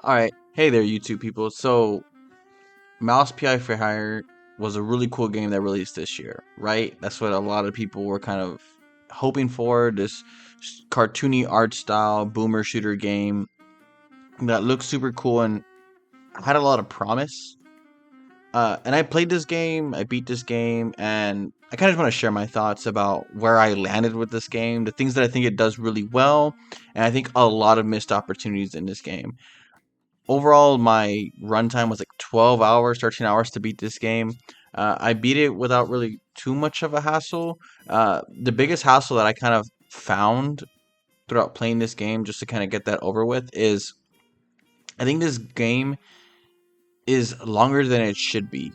Alright, hey there, YouTube people. So, Mouse PI for Hire was a really cool game that released this year, right? That's what a lot of people were kind of hoping for. This cartoony art style boomer shooter game that looks super cool and had a lot of promise. And I played this game, I beat this game, and I kind of want to share my thoughts about where I landed with this game, the things that I think it does really well, and I think a lot of missed opportunities in this game. Overall, my runtime was like 12 hours, 13 hours to beat this game. I beat it without really too much of a hassle. The biggest hassle that I kind of found throughout playing this game, just to kind of get that over with, is I think this game is longer than it should be.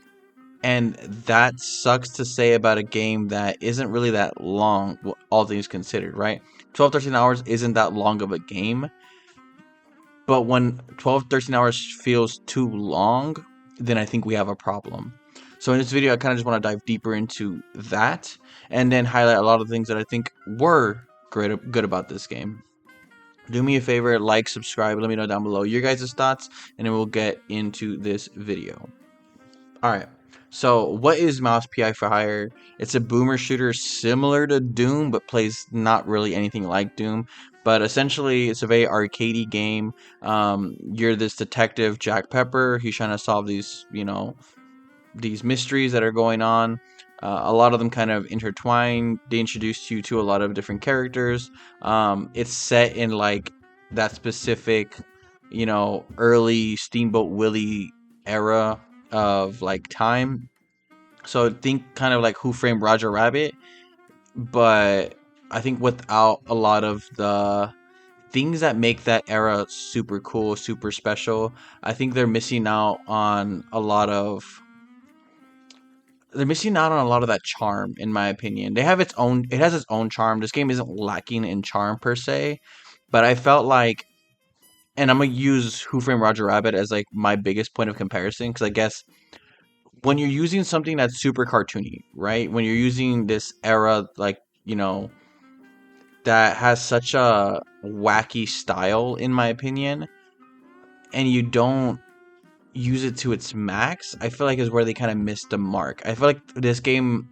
And that sucks to say about a game that isn't really that long, all things considered, right? 12, 13 hours isn't that long of a game. But when 12, 13 hours feels too long, then I think we have a problem. So in this video, I kind of just want to dive deeper into that and then highlight a lot of things that I think were good about this game. Do me a favor, like, subscribe, let me know down below your guys' thoughts, and then we'll get into this video. Alright, so what is Mouse PI for Hire? It's a boomer shooter similar to Doom, but plays not really anything like Doom. But essentially, it's a very arcadey game. You're this detective, Jack Pepper. He's trying to solve these, these mysteries that are going on. A lot of them kind of intertwine. They introduce you to a lot of different characters. It's set in like that specific, early Steamboat Willie era of like time. So think kind of like Who Framed Roger Rabbit, but I think without a lot of the things that make that era super cool, super special. I think they're missing out on a lot of that charm, in my opinion. It has its own charm. This game isn't lacking in charm per se, but I felt like, and I'm gonna use Who Framed Roger Rabbit as like my biggest point of comparison, because I guess when you're using something that's super cartoony, right? When you're using this era, like, that has such a wacky style, in my opinion, and you don't use it to its max, I feel like is where they kind of missed the mark. I feel like this game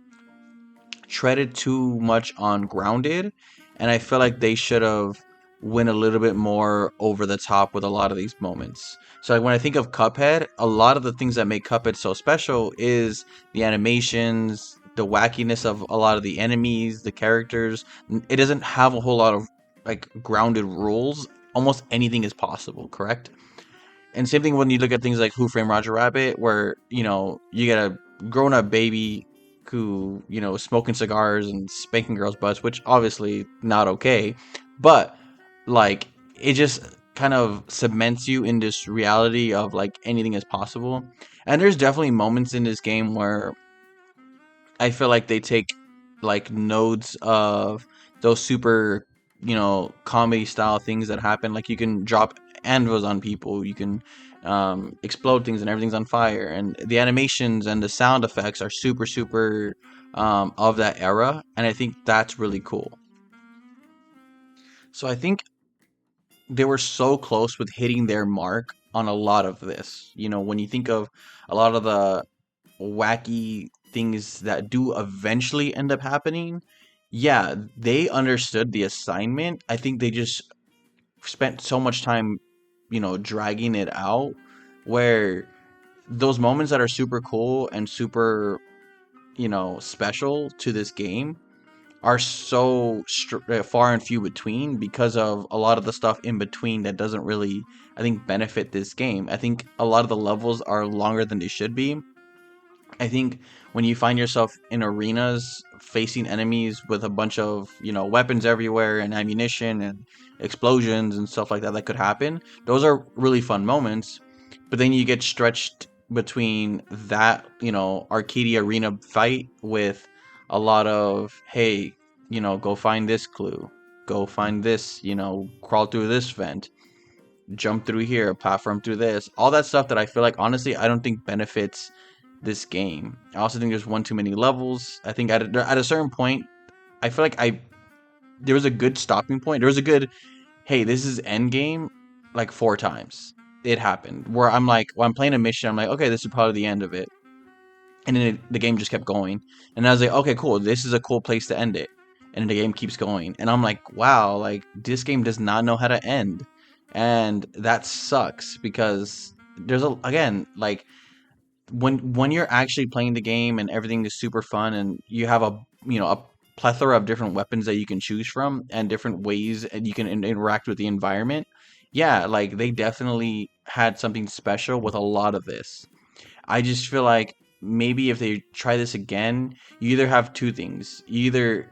treaded too much on grounded, and I feel like they should have went a little bit more over the top with a lot of these moments. So like when I think of Cuphead, a lot of the things that make Cuphead so special is the animations, the wackiness of a lot of the enemies, the characters. It doesn't have a whole lot of like grounded rules. Almost anything is possible, correct? And same thing when you look at things like Who Framed Roger Rabbit, where you get a grown-up baby who is smoking cigars and spanking girls' butts, which obviously not okay, but like it just kind of cements you in this reality of like anything is possible. And there's definitely moments in this game where I feel like they take like nodes of those super, comedy style things that happen. Like you can drop anvils on people, you can explode things, and everything's on fire. And the animations and the sound effects are super, super of that era, and I think that's really cool. So I think they were so close with hitting their mark on a lot of this. When you think of a lot of the wacky things that do eventually end up happening, yeah, they understood the assignment. I think they just spent so much time, dragging it out, where those moments that are super cool and super, special to this game are so far and few between because of a lot of the stuff in between that doesn't really, I think, benefit this game. I think a lot of the levels are longer than they should be. I think when you find yourself in arenas facing enemies with a bunch of, weapons everywhere and ammunition and explosions and stuff like that that could happen, those are really fun moments. But then you get stretched between that, arcade arena fight with a lot of, hey, go find this clue, go find this, crawl through this vent, jump through here, platform through this, all that stuff that I feel like honestly I don't think benefits this game. I also think there's one too many levels. I think at a certain point, I feel like there was a good stopping point. There was a good, hey, this is end game, like 4 times. it happened where I'm like, when I'm playing a mission, I'm like, okay, this is probably the end of it, and then the game just kept going, and I was like, okay, cool, this is a cool place to end it, and the game keeps going, and I'm like, wow, like this game does not know how to end, and that sucks because there's a again like when you're actually playing the game and everything is super fun and you have a a plethora of different weapons that you can choose from and different ways and you can interact with the environment, yeah, like they definitely had something special with a lot of this. I just feel like maybe if they try this again, you either have two things. You either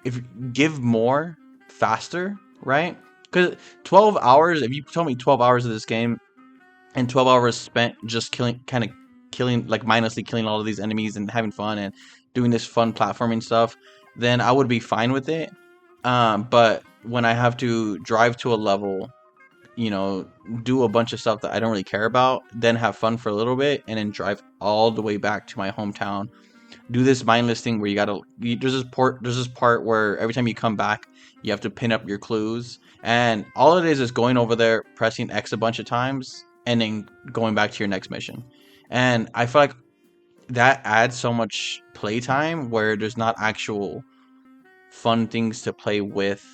if give more faster, right? Because 12 hours, if you told me 12 hours of this game and 12 hours spent just killing, like mindlessly killing all of these enemies and having fun and doing this fun platforming stuff, then I would be fine with it. But when I have to drive to a level, you know, do a bunch of stuff that I don't really care about, then have fun for a little bit, and then drive all the way back to my hometown, do this mindless thing where there's this part where every time you come back, you have to pin up your clues, and all it is going over there, pressing X a bunch of times, and then going back to your next mission. And I feel like that adds so much playtime where there's not actual fun things to play with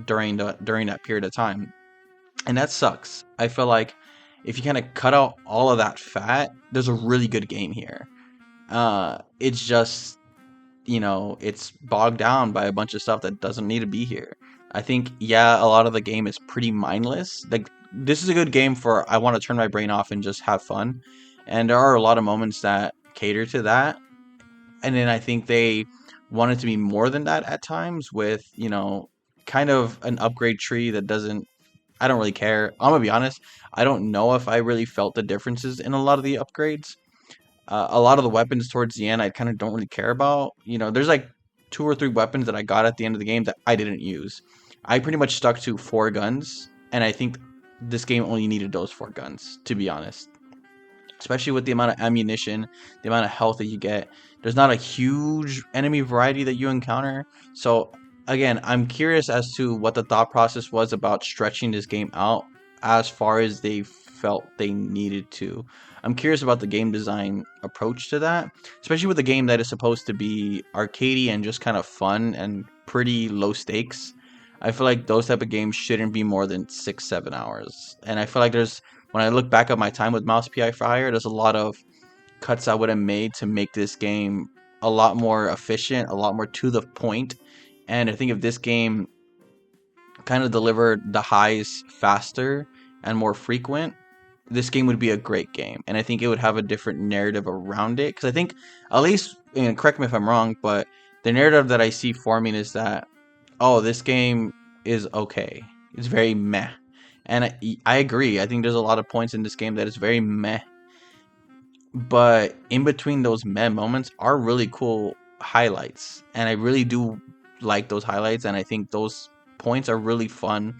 during that period of time, and that sucks. I feel like if you kind of cut out all of that fat, there's a really good game here. It's just, it's bogged down by a bunch of stuff that doesn't need to be here. I think, yeah, a lot of the game is pretty mindless. Like, this is a good game for I want to turn my brain off and just have fun. And there are a lot of moments that cater to that. And then I think they want it to be more than that at times with, kind of an upgrade tree that doesn't. I don't really care. I'm gonna be honest. I don't know if I really felt the differences in a lot of the upgrades. A lot of the weapons towards the end, I kind of don't really care about. There's like two or three weapons that I got at the end of the game that I didn't use. I pretty much stuck to four guns, and I think this game only needed those four guns, to be honest. Especially with the amount of ammunition, the amount of health that you get. There's not a huge enemy variety that you encounter. So, again, I'm curious as to what the thought process was about stretching this game out as far as they felt they needed to. I'm curious about the game design approach to that, especially with a game that is supposed to be arcadey and just kind of fun and pretty low stakes. I feel like those type of games shouldn't be more than 6-7 hours. And I feel like when I look back at my time with Mouse PI for Hire, there's a lot of cuts I would have made to make this game a lot more efficient, a lot more to the point. And I think if this game kind of delivered the highs faster and more frequent, this game would be a great game. And I think it would have a different narrative around it. Because I think, at least, and correct me if I'm wrong, but the narrative that I see forming is that, oh, this game is okay. It's very meh. And I agree. I think there's a lot of points in this game that is very meh. But in between those meh moments are really cool highlights. And I really do like those highlights. And I think those points are really fun.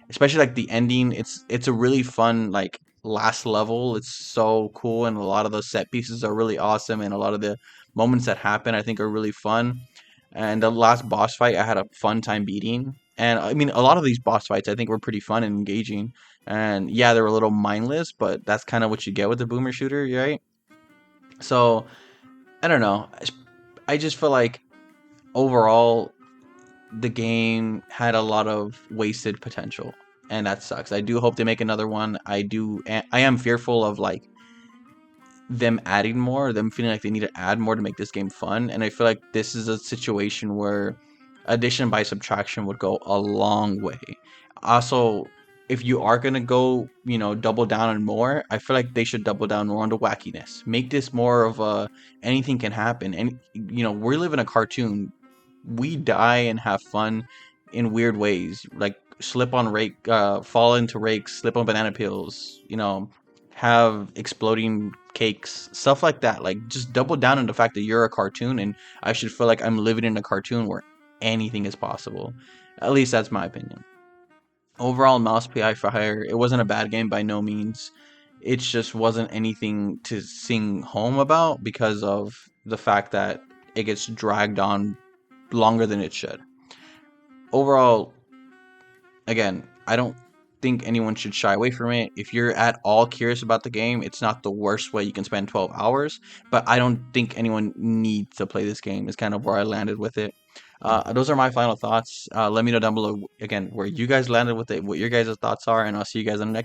Especially like the ending. It's a really fun, like, last level. It's so cool. And a lot of the set pieces are really awesome. And a lot of the moments that happen I think are really fun. And the last boss fight, I had a fun time beating. And I mean, a lot of these boss fights, I think, were pretty fun and engaging. And yeah, they were a little mindless, but that's kind of what you get with the boomer shooter, right? So I don't know. I just feel like overall, the game had a lot of wasted potential, and that sucks. I do hope they make another one. I am fearful of, like, them adding more, them feeling like they need to add more to make this game fun. And I feel like this is a situation where addition by subtraction would go a long way. Also, if you are gonna go, double down on more, I feel like they should double down more on the wackiness. Make this more of a anything can happen. And we live in a cartoon. We die and have fun in weird ways, like slip on rake, fall into rakes, slip on banana peels. Have exploding cakes, stuff like that. Like, just double down on the fact that you're a cartoon, and I should feel like I'm living in a cartoon where anything is possible. At least that's my opinion. Overall, Mouse PI for Hire, it wasn't a bad game by no means. It just wasn't anything to sing home about because of the fact that it gets dragged on longer than it should. Overall, again, I don't think anyone should shy away from it. If you're at all curious about the game, it's not the worst way you can spend 12 hours, but I don't think anyone needs to play this game, is kind of where I landed with it. Those are my final thoughts. Let me know down below again where you guys landed with it, what your guys' thoughts are, and I'll see you guys in the next